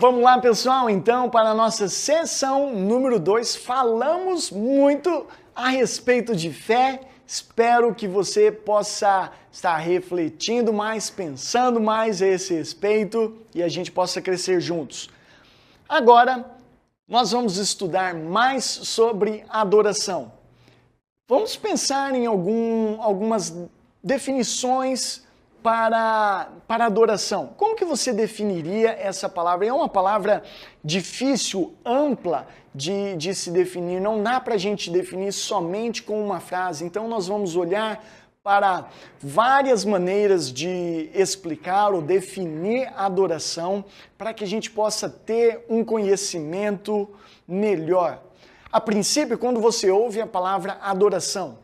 Vamos lá, pessoal, então, para a nossa sessão número 2. Falamos muito a respeito de fé. Espero que você possa estar refletindo mais, pensando mais a esse respeito e a gente possa crescer juntos. Agora, nós vamos estudar mais sobre adoração. Vamos pensar em algumas definições para adoração. Como que você definiria essa palavra? É uma palavra difícil, ampla de se definir. Não dá para a gente definir somente com uma frase. Então nós vamos olhar para várias maneiras de explicar ou definir a adoração para que a gente possa ter um conhecimento melhor. A princípio, quando você ouve a palavra adoração,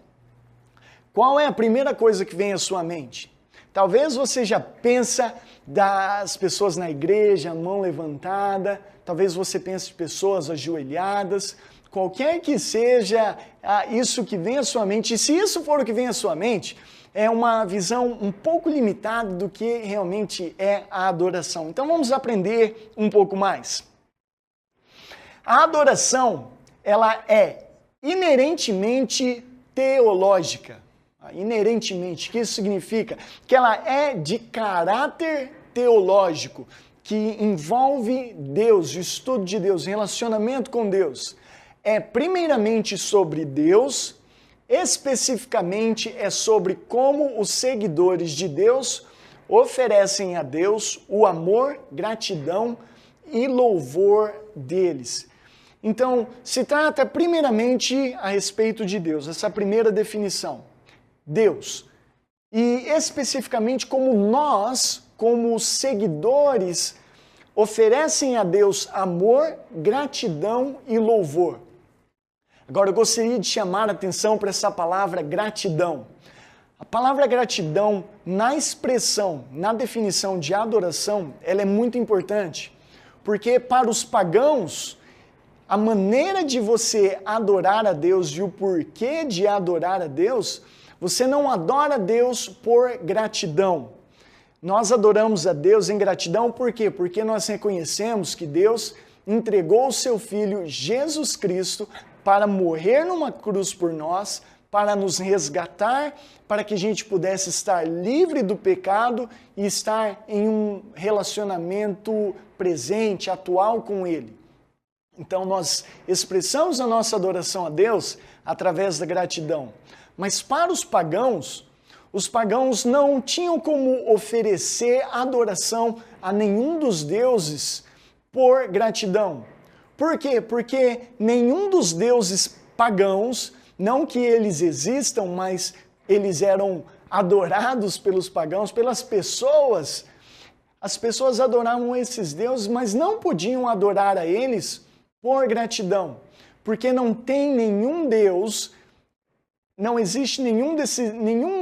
qual é a primeira coisa que vem à sua mente? Talvez você já pensa das pessoas na igreja, mão levantada, talvez você pense de pessoas ajoelhadas, qualquer que seja isso que vem à sua mente, e se isso for o que vem à sua mente, é uma visão um pouco limitada do que realmente é a adoração. Então vamos aprender um pouco mais. A adoração, ela é inerentemente teológica. Inerentemente, o que isso significa? Que ela é de caráter teológico, que envolve Deus, o estudo de Deus, relacionamento com Deus. É primeiramente sobre Deus, especificamente é sobre como os seguidores de Deus oferecem a Deus o amor, gratidão e louvor deles. Então, se trata primeiramente a respeito de Deus, essa primeira definição. Deus. E especificamente como nós, como seguidores, oferecem a Deus amor, gratidão e louvor. Agora eu gostaria de chamar a atenção para essa palavra gratidão. A palavra gratidão, na expressão, na definição de adoração, ela é muito importante, porque para os pagãos, a maneira de você adorar a Deus e o porquê de adorar a Deus, você não adora a Deus por gratidão. Nós adoramos a Deus em gratidão por quê? Porque nós reconhecemos que Deus entregou o seu Filho Jesus Cristo para morrer numa cruz por nós, para nos resgatar, para que a gente pudesse estar livre do pecado e estar em um relacionamento presente, atual com Ele. Então nós expressamos a nossa adoração a Deus através da gratidão. Mas para os pagãos não tinham como oferecer adoração a nenhum dos deuses por gratidão. Por quê? Porque nenhum dos deuses pagãos, não que eles existam, mas eles eram adorados pelos pagãos, pelas pessoas. As pessoas adoravam esses deuses, mas não podiam adorar a eles por gratidão. Porque não tem nenhum Deus. Não existe nenhum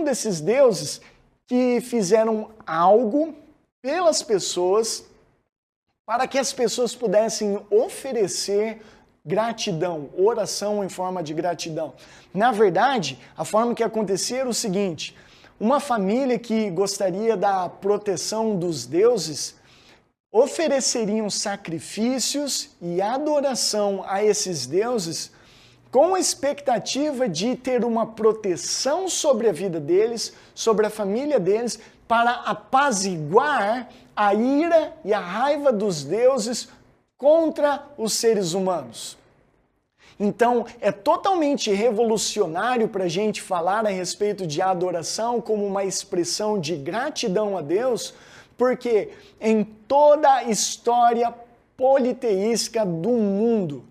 desses deuses que fizeram algo pelas pessoas para que as pessoas pudessem oferecer gratidão, oração em forma de gratidão. Na verdade, a forma que acontecia era o seguinte: uma família que gostaria da proteção dos deuses ofereceriam sacrifícios e adoração a esses deuses com a expectativa de ter uma proteção sobre a vida deles, sobre a família deles, para apaziguar a ira e a raiva dos deuses contra os seres humanos. Então, é totalmente revolucionário para a gente falar a respeito de adoração como uma expressão de gratidão a Deus, porque em toda a história politeística do mundo,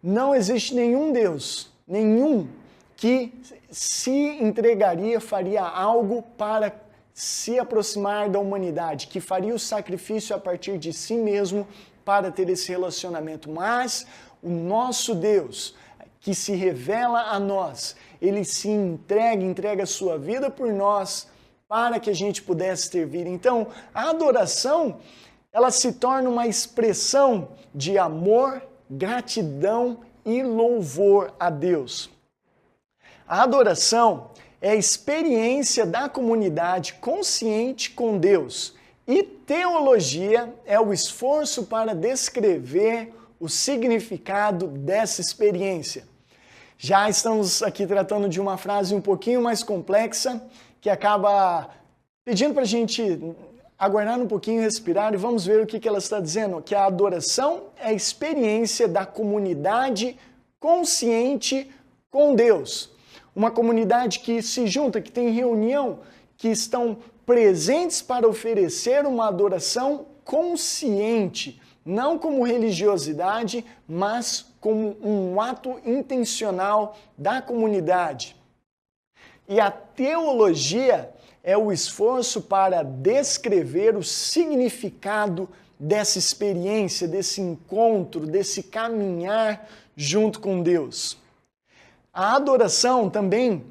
não existe nenhum Deus, nenhum que se entregaria, faria algo para se aproximar da humanidade, que faria o sacrifício a partir de si mesmo para ter esse relacionamento. Mas o nosso Deus, que se revela a nós, ele se entrega a sua vida por nós para que a gente pudesse ter vida. Então, a adoração, ela se torna uma expressão de amor, gratidão e louvor a Deus. A adoração é a experiência da comunidade consciente com Deus E teologia é o esforço para descrever o significado dessa experiência. Já estamos aqui tratando de uma frase um pouquinho mais complexa, que acaba pedindo para a gente aguardar um pouquinho, respirar e vamos ver o que ela está dizendo, que a adoração é a experiência da comunidade consciente com Deus. Uma comunidade que se junta, que tem reunião, que estão presentes para oferecer uma adoração consciente, não como religiosidade, mas como um ato intencional da comunidade. E a teologia é o esforço para descrever o significado dessa experiência, desse encontro, desse caminhar junto com Deus. A adoração também,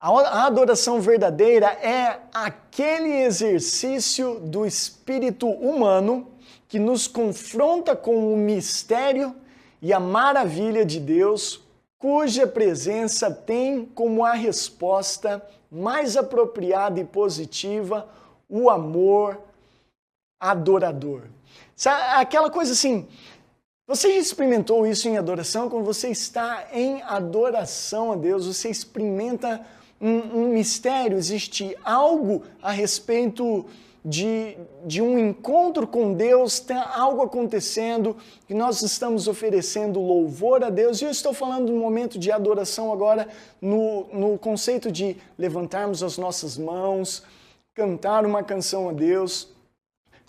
a adoração verdadeira é aquele exercício do espírito humano que nos confronta com o mistério e a maravilha de Deus, cuja presença tem como a resposta mais apropriada e positiva o amor adorador. Sabe, aquela coisa assim, você já experimentou isso em adoração? Quando você está em adoração a Deus, você experimenta um mistério, existe algo a respeito de um encontro com Deus, tem algo acontecendo, que nós estamos oferecendo louvor a Deus, e eu estou falando de um momento de adoração agora, no conceito de levantarmos as nossas mãos, cantar uma canção a Deus.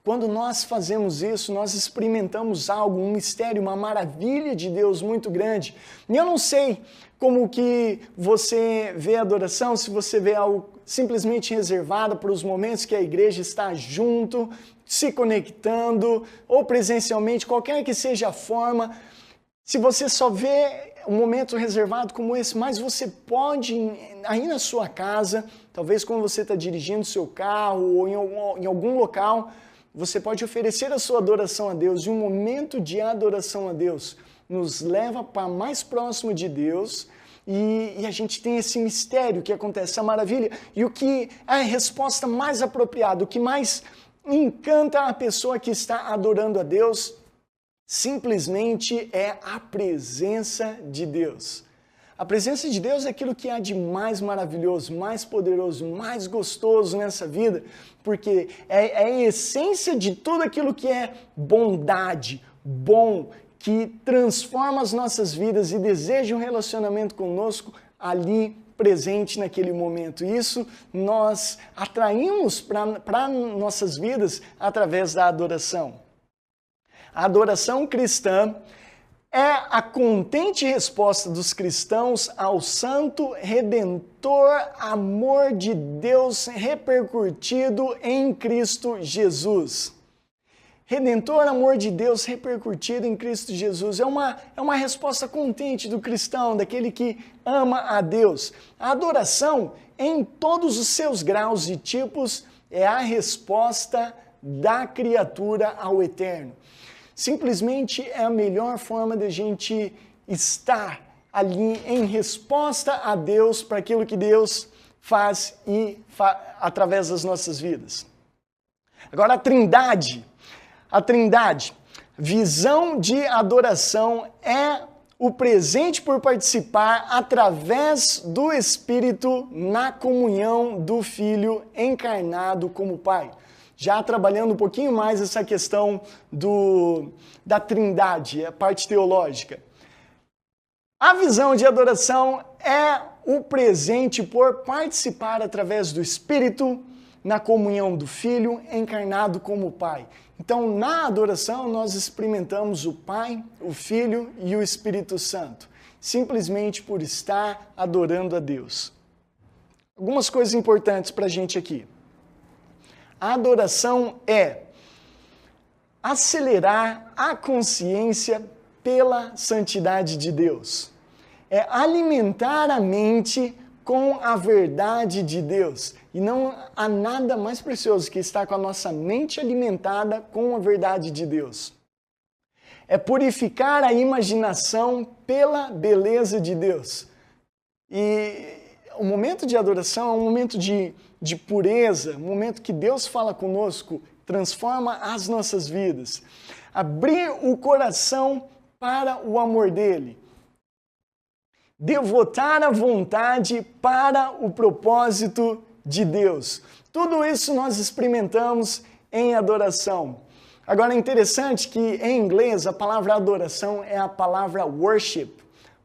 Quando nós fazemos isso, nós experimentamos algo, um mistério, uma maravilha de Deus muito grande. E eu não sei como que você vê a adoração, se você vê algo simplesmente reservado para os momentos que a igreja está junto, se conectando, ou presencialmente, qualquer que seja a forma. Se você só vê um momento reservado como esse, mas você pode, aí na sua casa, talvez quando você está dirigindo seu carro ou em algum local, você pode oferecer a sua adoração a Deus, e um momento de adoração a Deus nos leva para mais próximo de Deus, e a gente tem esse mistério que acontece, essa maravilha, e o que é a resposta mais apropriada, o que mais encanta a pessoa que está adorando a Deus, simplesmente é a presença de Deus. A presença de Deus é aquilo que há de mais maravilhoso, mais poderoso, mais gostoso nessa vida, porque é a essência de tudo aquilo que é bondade, bom, que transforma as nossas vidas e deseja um relacionamento conosco ali presente naquele momento. Isso nós atraímos para nossas vidas através da adoração. A adoração cristã é a contente resposta dos cristãos ao santo, redentor amor de Deus repercutido em Cristo Jesus. Redentor amor de Deus repercutido em Cristo Jesus é uma resposta contente do cristão, daquele que ama a Deus. A adoração, em todos os seus graus e tipos, é a resposta da criatura ao Eterno. Simplesmente é a melhor forma de a gente estar ali em resposta a Deus para aquilo que Deus faz através das nossas vidas. Agora a Trindade, visão de adoração é o presente por participar através do Espírito na comunhão do Filho encarnado como Pai. Já trabalhando um pouquinho mais essa questão da Trindade, a parte teológica. A visão de adoração é o presente por participar através do Espírito na comunhão do Filho encarnado como Pai. Então, na adoração, nós experimentamos o Pai, o Filho e o Espírito Santo, simplesmente por estar adorando a Deus. Algumas coisas importantes para a gente aqui. A adoração é acelerar a consciência pela santidade de Deus. É alimentar a mente com a verdade de Deus. E não há nada mais precioso que estar com a nossa mente alimentada com a verdade de Deus. É purificar a imaginação pela beleza de Deus. E o momento de adoração é um momento de pureza, um momento que Deus fala conosco, transforma as nossas vidas. Abrir o coração para o amor dele. Devotar a vontade para o propósito de Deus. Tudo isso nós experimentamos em adoração. Agora é interessante que em inglês a palavra adoração é a palavra worship.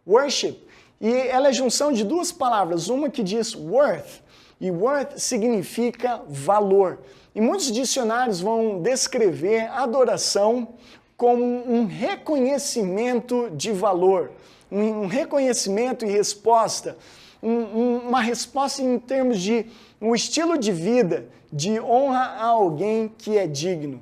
Worship. E ela é a junção de duas palavras, uma que diz worth, e worth significa valor. E muitos dicionários vão descrever adoração como um reconhecimento de valor, um reconhecimento e resposta, uma resposta em termos de um estilo de vida, de honra a alguém que é digno.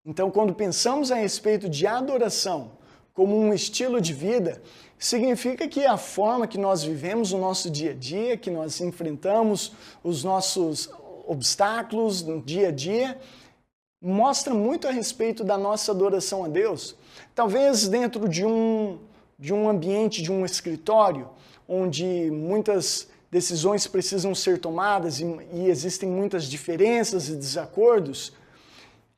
Então, quando pensamos a respeito de adoração como um estilo de vida, significa que a forma que nós vivemos o nosso dia a dia, que nós enfrentamos os nossos obstáculos no dia a dia, mostra muito a respeito da nossa adoração a Deus. Talvez dentro de um ambiente, de um escritório, onde muitas decisões precisam ser tomadas e existem muitas diferenças e desacordos,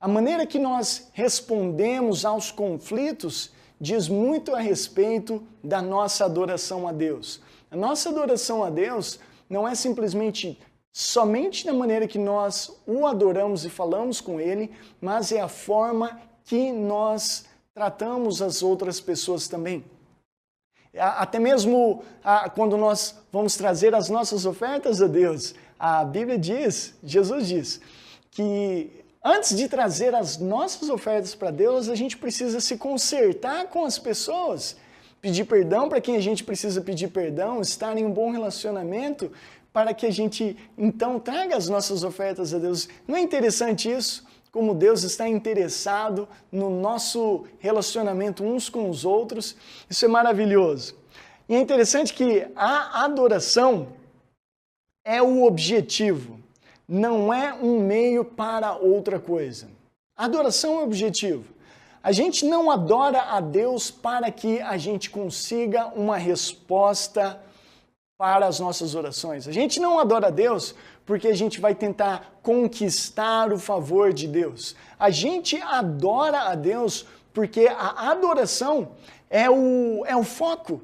a maneira que nós respondemos aos conflitos diz muito a respeito da nossa adoração a Deus. A nossa adoração a Deus não é simplesmente somente da maneira que nós o adoramos e falamos com Ele, mas é a forma que nós tratamos as outras pessoas também. Até mesmo quando nós vamos trazer as nossas ofertas a Deus, a Bíblia diz, Jesus diz, que antes de trazer as nossas ofertas para Deus, a gente precisa se consertar com as pessoas, pedir perdão para quem a gente precisa pedir perdão, estar em um bom relacionamento para que a gente então traga as nossas ofertas a Deus. Não é interessante isso? Como Deus está interessado no nosso relacionamento uns com os outros. Isso é maravilhoso. E é interessante que a adoração é o objetivo, não é um meio para outra coisa. A adoração é o objetivo. A gente não adora a Deus para que a gente consiga uma resposta para as nossas orações. A gente não adora a Deus porque a gente vai tentar conquistar o favor de Deus. A gente adora a Deus porque a adoração é o foco.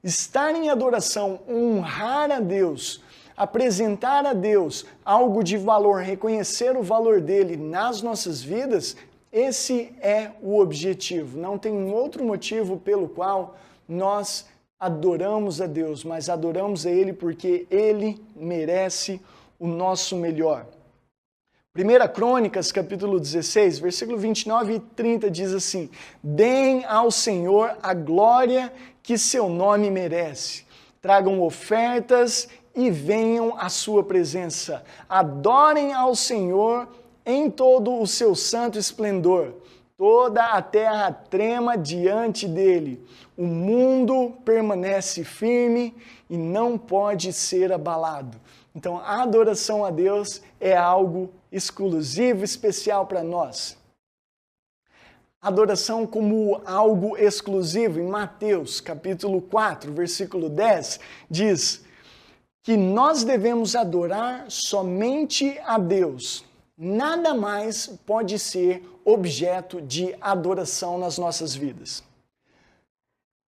Estar em adoração, honrar a Deus, apresentar a Deus algo de valor, reconhecer o valor dele nas nossas vidas, esse é o objetivo. Não tem um outro motivo pelo qual nós adoramos a Deus, mas adoramos a Ele porque Ele merece o nosso melhor. 1 Crônicas, capítulo 16, versículo 29 e 30 diz assim: deem ao Senhor a glória que seu nome merece. Tragam ofertas e venham à sua presença. Adorem ao Senhor em todo o seu santo esplendor. Toda a terra trema diante dele. O mundo permanece firme e não pode ser abalado. Então, a adoração a Deus é algo exclusivo, especial para nós. Adoração como algo exclusivo, em Mateus, capítulo 4, versículo 10, diz que nós devemos adorar somente a Deus. Nada mais pode ser objeto de adoração nas nossas vidas.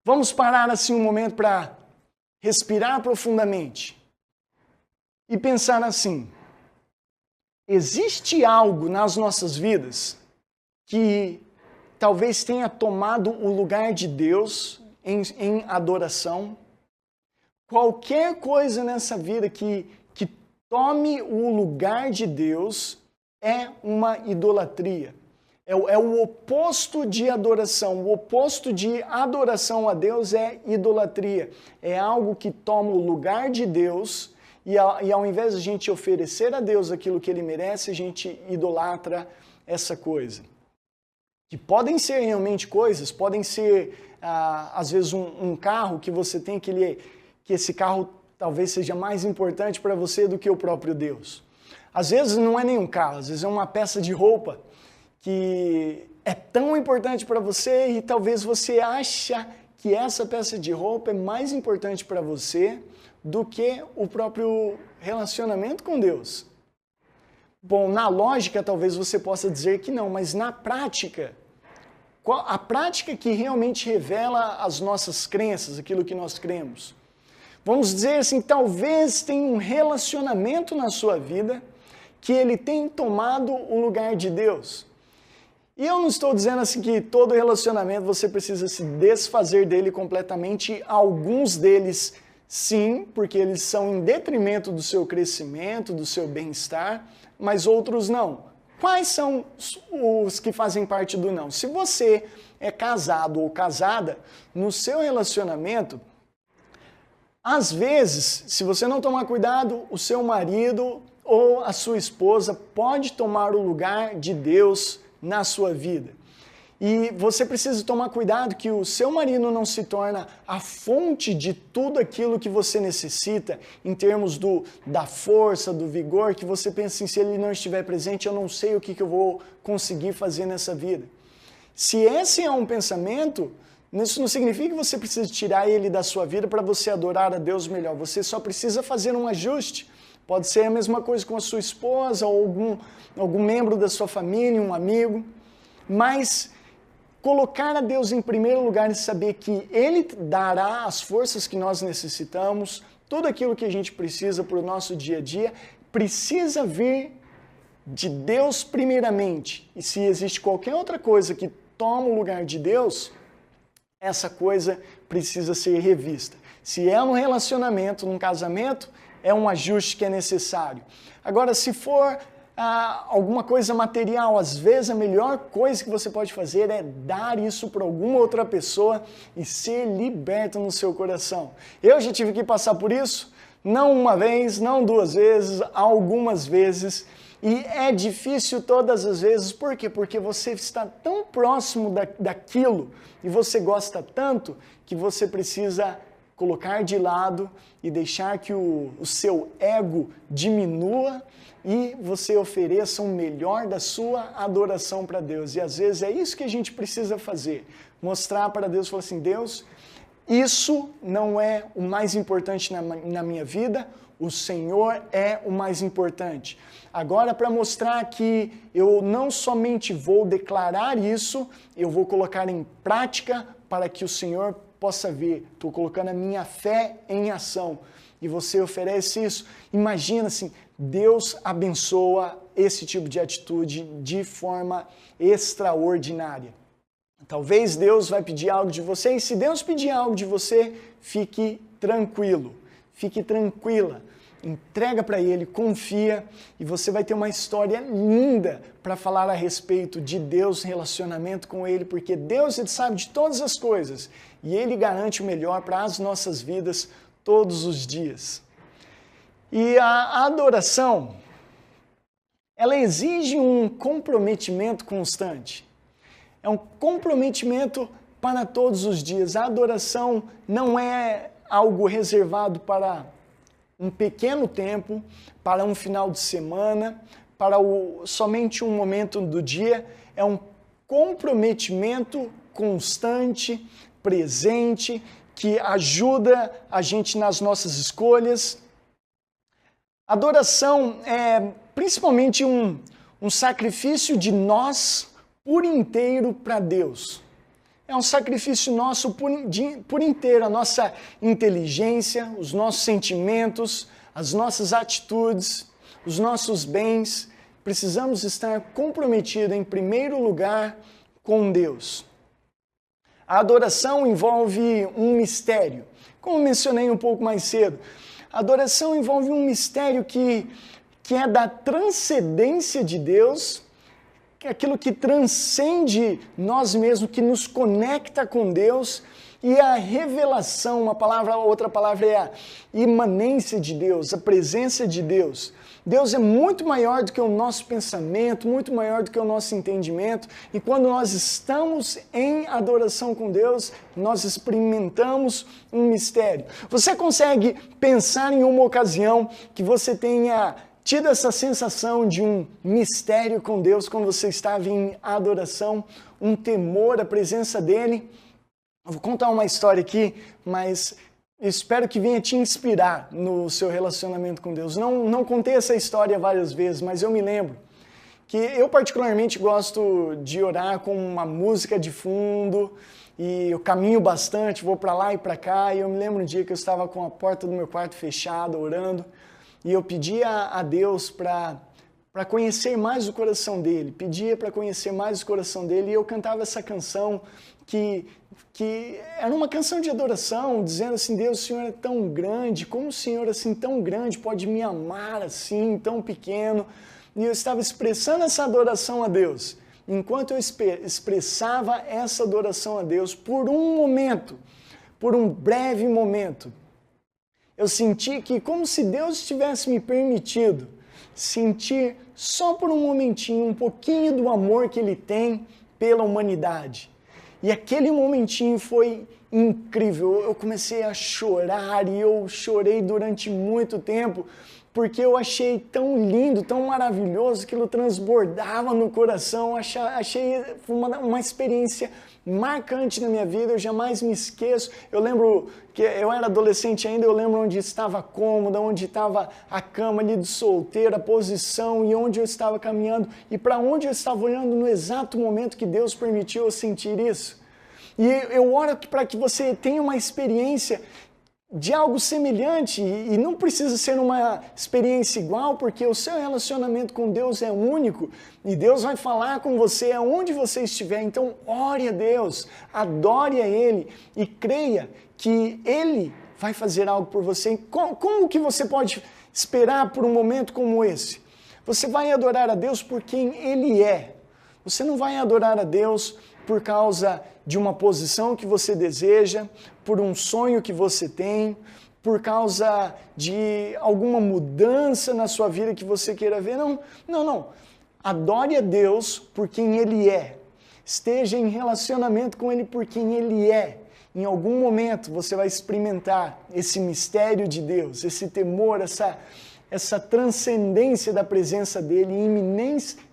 Vamos parar assim um momento para respirar profundamente e pensar assim: existe algo nas nossas vidas que talvez tenha tomado o lugar de Deus em adoração? Qualquer coisa nessa vida que tome o lugar de Deus é uma idolatria. É o oposto de adoração. O oposto de adoração a Deus é idolatria. É algo que toma o lugar de Deus e ao invés de a gente oferecer a Deus aquilo que Ele merece, a gente idolatra essa coisa. Que podem ser realmente coisas, podem ser, às vezes, um carro que você tem que esse carro talvez seja mais importante para você do que o próprio Deus. Às vezes não é nenhum carro, às vezes é uma peça de roupa que é tão importante para você e talvez você acha que essa peça de roupa é mais importante para você do que o próprio relacionamento com Deus? Bom, na lógica talvez você possa dizer que não, mas na prática, a prática que realmente revela as nossas crenças, aquilo que nós cremos. Vamos dizer assim, talvez tenha um relacionamento na sua vida que ele tem tomado o lugar de Deus. E eu não estou dizendo assim que todo relacionamento você precisa se desfazer dele completamente. Alguns deles sim, porque eles são em detrimento do seu crescimento, do seu bem-estar, mas outros não. Quais são os que fazem parte do não? Se você é casado ou casada, no seu relacionamento, às vezes, se você não tomar cuidado, o seu marido ou a sua esposa pode tomar o lugar de Deus na sua vida. E você precisa tomar cuidado que o seu marido não se torna a fonte de tudo aquilo que você necessita, em termos da força, do vigor, que você pensa assim, se ele não estiver presente, eu não sei o que eu vou conseguir fazer nessa vida. Se esse é um pensamento, isso não significa que você precisa tirar ele da sua vida para você adorar a Deus melhor. Você só precisa fazer um ajuste. Pode ser a mesma coisa com a sua esposa ou algum membro da sua família, um amigo. Mas colocar a Deus em primeiro lugar e saber que Ele dará as forças que nós necessitamos, tudo aquilo que a gente precisa para o nosso dia a dia, precisa vir de Deus primeiramente. E se existe qualquer outra coisa que toma o lugar de Deus, essa coisa precisa ser revista. Se é um relacionamento, num casamento, é um ajuste que é necessário. Agora, se for alguma coisa material, às vezes a melhor coisa que você pode fazer é dar isso para alguma outra pessoa e ser liberto no seu coração. Eu já tive que passar por isso, não uma vez, não duas vezes, algumas vezes. E é difícil todas as vezes, por quê? Porque você está tão próximo daquilo e você gosta tanto que você precisa colocar de lado e deixar que o seu ego diminua e você ofereça o melhor da sua adoração para Deus. E às vezes é isso que a gente precisa fazer, mostrar para Deus, falar assim, Deus, isso não é o mais importante na minha vida, o Senhor é o mais importante. Agora, para mostrar que eu não somente vou declarar isso, eu vou colocar em prática para que o Senhor possa ver. Estou colocando a minha fé em ação. E você oferece isso. Imagina assim, Deus abençoa esse tipo de atitude de forma extraordinária. Talvez Deus vai pedir algo de você, e se Deus pedir algo de você, fique tranquilo, fique tranquila. Entrega para Ele, confia, e você vai ter uma história linda para falar a respeito de Deus, relacionamento com Ele, porque Deus, Ele sabe de todas as coisas, e Ele garante o melhor para as nossas vidas todos os dias. E a adoração, ela exige um comprometimento constante. É um comprometimento para todos os dias. A adoração não é algo reservado para um pequeno tempo, para um final de semana, para somente um momento do dia. É um comprometimento constante, presente, que ajuda a gente nas nossas escolhas. Adoração é principalmente um sacrifício de nós por inteiro para Deus. É um sacrifício nosso por inteiro, a nossa inteligência, os nossos sentimentos, as nossas atitudes, os nossos bens. Precisamos estar comprometidos em primeiro lugar com Deus. A adoração envolve um mistério. Como mencionei um pouco mais cedo, a adoração envolve um mistério que é da transcendência de Deus, que é aquilo que transcende nós mesmos, que nos conecta com Deus, e a revelação, outra palavra é a imanência de Deus, a presença de Deus. Deus é muito maior do que o nosso pensamento, muito maior do que o nosso entendimento, e quando nós estamos em adoração com Deus, nós experimentamos um mistério. Você consegue pensar em uma ocasião que você tenha tido essa sensação de um mistério com Deus quando você estava em adoração, um temor à presença dele? Eu vou contar uma história aqui, mas espero que venha te inspirar no seu relacionamento com Deus. Não contei essa história várias vezes, mas eu me lembro que eu particularmente gosto de orar com uma música de fundo e eu caminho bastante, vou para lá e para cá, e eu me lembro um dia que eu estava com a porta do meu quarto fechada, orando, e eu pedia a Deus para conhecer mais o coração dele, pedia para conhecer mais o coração dele, e eu cantava essa canção que era uma canção de adoração, dizendo assim: Deus, o Senhor é tão grande, como o Senhor assim tão grande pode me amar assim, tão pequeno? E eu estava expressando essa adoração a Deus. Enquanto eu expressava essa adoração a Deus, por um momento, por um breve momento, eu senti que, como se Deus tivesse me permitido sentir só por um momentinho, um pouquinho do amor que Ele tem pela humanidade. E aquele momentinho foi incrível. Eu comecei a chorar e eu chorei durante muito tempo, porque eu achei tão lindo, tão maravilhoso, aquilo transbordava no coração. Achei uma experiência marcante na minha vida, eu jamais me esqueço. Eu lembro que eu era adolescente ainda, eu lembro onde estava a cômoda, onde estava a cama ali do solteiro, a posição e onde eu estava caminhando e para onde eu estava olhando no exato momento que Deus permitiu eu sentir isso. E eu oro para que você tenha uma experiência de algo semelhante, e não precisa ser uma experiência igual, porque o seu relacionamento com Deus é único, e Deus vai falar com você aonde você estiver. Então ore a Deus, adore a Ele, e creia que Ele vai fazer algo por você. Como que você pode esperar por um momento como esse? Você vai adorar a Deus por quem Ele é. Você não vai adorar a Deus por causa de uma posição que você deseja, por um sonho que você tem, por causa de alguma mudança na sua vida que você queira ver. Não. Adore a Deus por quem Ele é. Esteja em relacionamento com Ele por quem Ele é. Em algum momento você vai experimentar esse mistério de Deus, esse temor, essa transcendência da presença dEle,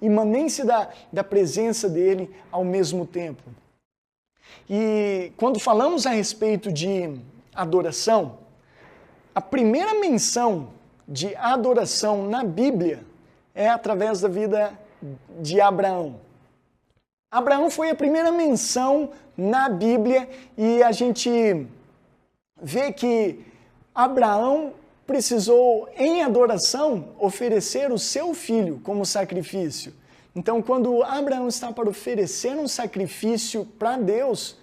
imanência da presença dEle ao mesmo tempo. E quando falamos a respeito de adoração, a primeira menção de adoração na Bíblia é através da vida de Abraão. Abraão foi a primeira menção na Bíblia e a gente vê que Abraão precisou, em adoração, oferecer o seu filho como sacrifício. Então, quando Abraão está para oferecer um sacrifício para Deus,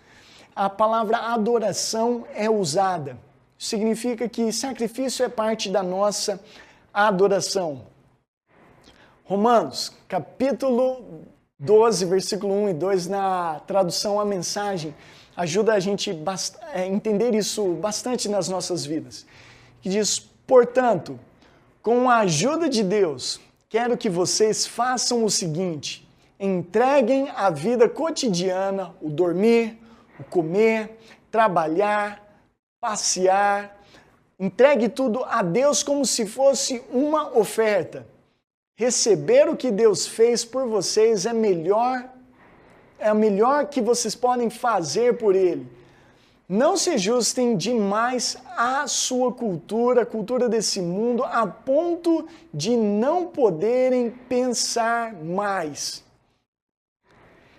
a palavra adoração é usada. Significa que sacrifício é parte da nossa adoração. Romanos, capítulo 12, versículo 1 e 2, na tradução A Mensagem, ajuda a gente a entender isso bastante nas nossas vidas. Que diz: portanto, com a ajuda de Deus, quero que vocês façam o seguinte: entreguem a vida cotidiana, o dormir, o comer, trabalhar, passear, entregue tudo a Deus como se fosse uma oferta. Receber o que Deus fez por vocês é o melhor que vocês podem fazer por Ele. Não se ajustem demais à sua cultura, a cultura desse mundo, a ponto de não poderem pensar mais.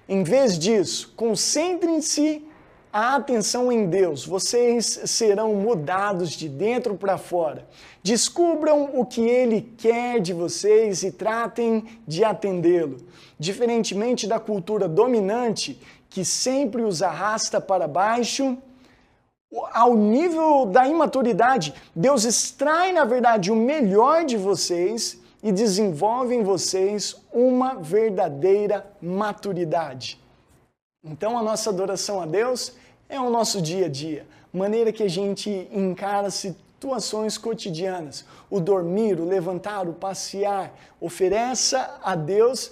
Em vez disso, concentrem-se a atenção em Deus. Vocês serão mudados de dentro para fora. Descubram o que Ele quer de vocês e tratem de atendê-lo. Diferentemente da cultura dominante, que sempre os arrasta para baixo, ao nível da imaturidade, Deus extrai, na verdade, o melhor de vocês e desenvolve em vocês uma verdadeira maturidade. Então, a nossa adoração a Deus é o nosso dia a dia, maneira que a gente encara situações cotidianas, o dormir, o levantar, o passear. Ofereça a Deus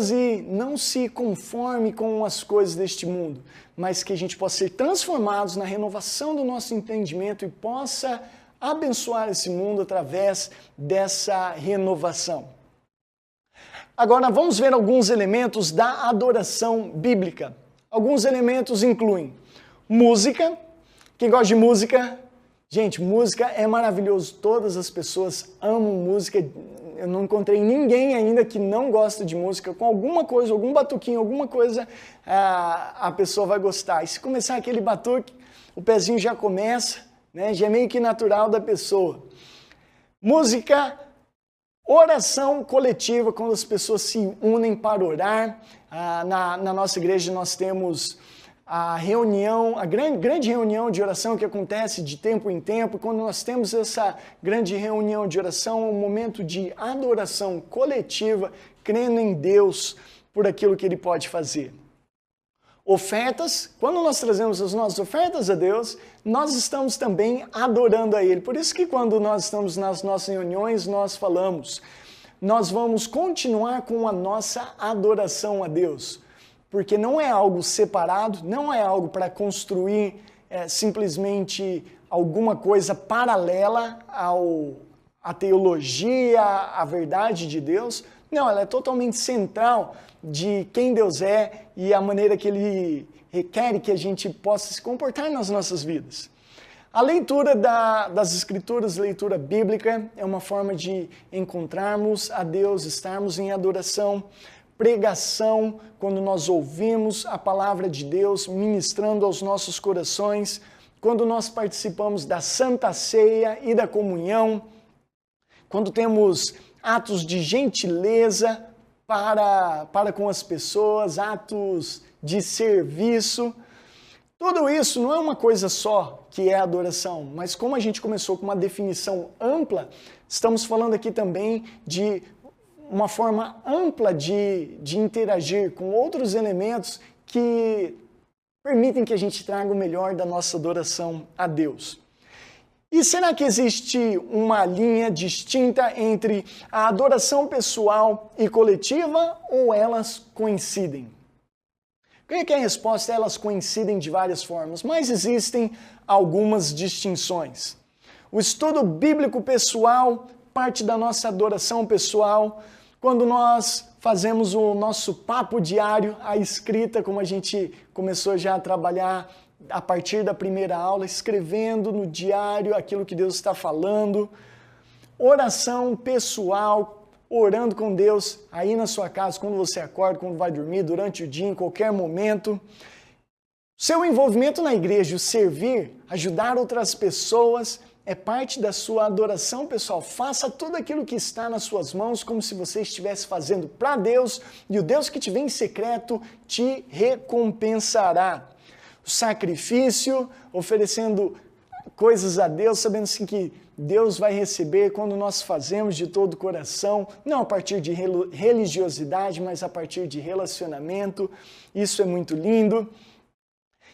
e não se conforme com as coisas deste mundo, mas que a gente possa ser transformados na renovação do nosso entendimento e possa abençoar esse mundo através dessa renovação. Agora vamos ver alguns elementos da adoração bíblica. Alguns elementos incluem música, Quem gosta de música? Gente, música é maravilhoso. Todas as pessoas amam música. Eu não encontrei ninguém ainda que não gosta de música. Com alguma coisa, algum batuquinho, alguma coisa, a pessoa vai gostar. E se começar aquele batuque, o pezinho já começa, né? Já é meio que natural da pessoa. Música, oração coletiva, quando as pessoas se unem para orar. Na nossa igreja nós temos a reunião, a grande reunião de oração que acontece de tempo em tempo. Quando nós temos essa grande reunião de oração, é um momento de adoração coletiva, crendo em Deus por aquilo que Ele pode fazer. Ofertas, quando nós trazemos as nossas ofertas a Deus, nós estamos também adorando a Ele. Por isso que quando nós estamos nas nossas reuniões, nós falamos, nós vamos continuar com a nossa adoração a Deus. Porque não é algo separado, não é algo para construir simplesmente alguma coisa paralela à teologia, à verdade de Deus. Não, ela é totalmente central de quem Deus é e a maneira que Ele requer que a gente possa se comportar nas nossas vidas. A leitura das Escrituras, leitura bíblica, é uma forma de encontrarmos a Deus, estarmos em adoração. Pregação, quando nós ouvimos a palavra de Deus ministrando aos nossos corações, quando nós participamos da Santa Ceia e da comunhão, quando temos atos de gentileza para com as pessoas, atos de serviço. Tudo isso não é uma coisa só que é adoração, mas como a gente começou com uma definição ampla, estamos falando aqui também de uma forma ampla de interagir com outros elementos que permitem que a gente traga o melhor da nossa adoração a Deus. E será que existe uma linha distinta entre a adoração pessoal e coletiva ou elas coincidem? Creio que a resposta é elas coincidem de várias formas, mas existem algumas distinções. O estudo bíblico pessoal parte da nossa adoração pessoal. Quando nós fazemos o nosso papo diário, a escrita, como a gente começou já a trabalhar a partir da primeira aula, escrevendo no diário aquilo que Deus está falando. Oração pessoal, orando com Deus aí na sua casa, quando você acorda, quando vai dormir, durante o dia, em qualquer momento. Seu envolvimento na igreja, o servir, ajudar outras pessoas, é parte da sua adoração pessoal. Faça tudo aquilo que está nas suas mãos como se você estivesse fazendo para Deus e o Deus que te vê em secreto te recompensará. O sacrifício, oferecendo coisas a Deus, sabendo assim que Deus vai receber quando nós fazemos de todo o coração, não a partir de religiosidade, mas a partir de relacionamento. Isso é muito lindo.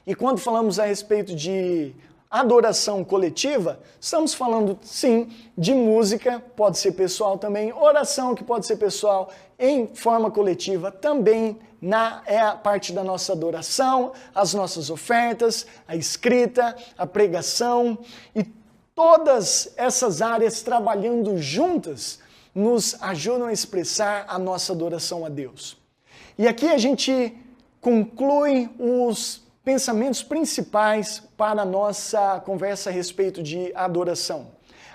E quando falamos a respeito de adoração coletiva, estamos falando, sim, de música, pode ser pessoal também, oração que pode ser pessoal em forma coletiva também é a parte da nossa adoração, as nossas ofertas, a escrita, a pregação e todas essas áreas trabalhando juntas nos ajudam a expressar a nossa adoração a Deus. E aqui a gente conclui os pensamentos principais para a nossa conversa a respeito de adoração.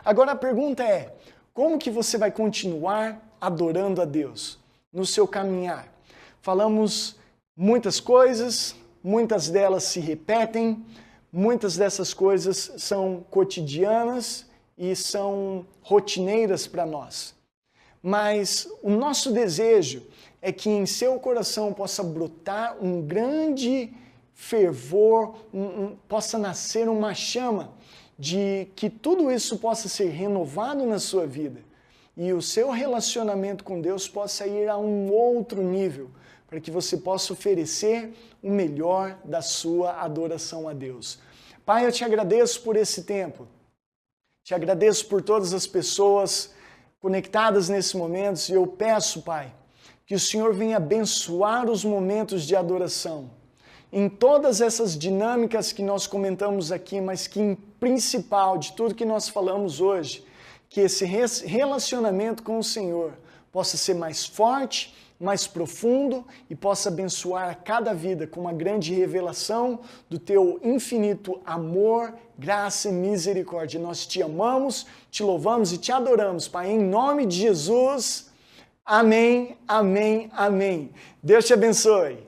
Agora a pergunta é, como que você vai continuar adorando a Deus no seu caminhar? Falamos muitas coisas, muitas delas se repetem, muitas dessas coisas são cotidianas e são rotineiras para nós. Mas o nosso desejo é que em seu coração possa brotar um grande fervor, possa nascer uma chama de que tudo isso possa ser renovado na sua vida e o seu relacionamento com Deus possa ir a um outro nível, para que você possa oferecer o melhor da sua adoração a Deus. Pai, eu te agradeço por esse tempo, te agradeço por todas as pessoas conectadas nesse momento e eu peço, Pai, que o Senhor venha abençoar os momentos de adoração, em todas essas dinâmicas que nós comentamos aqui, mas que em principal de tudo que nós falamos hoje, que esse relacionamento com o Senhor possa ser mais forte mais profundo e possa abençoar a cada vida com uma grande revelação do teu infinito amor, graça e misericórdia. Nós te amamos, te louvamos e te adoramos, Pai, em nome de Jesus. Amém, amém, amém. Deus te abençoe.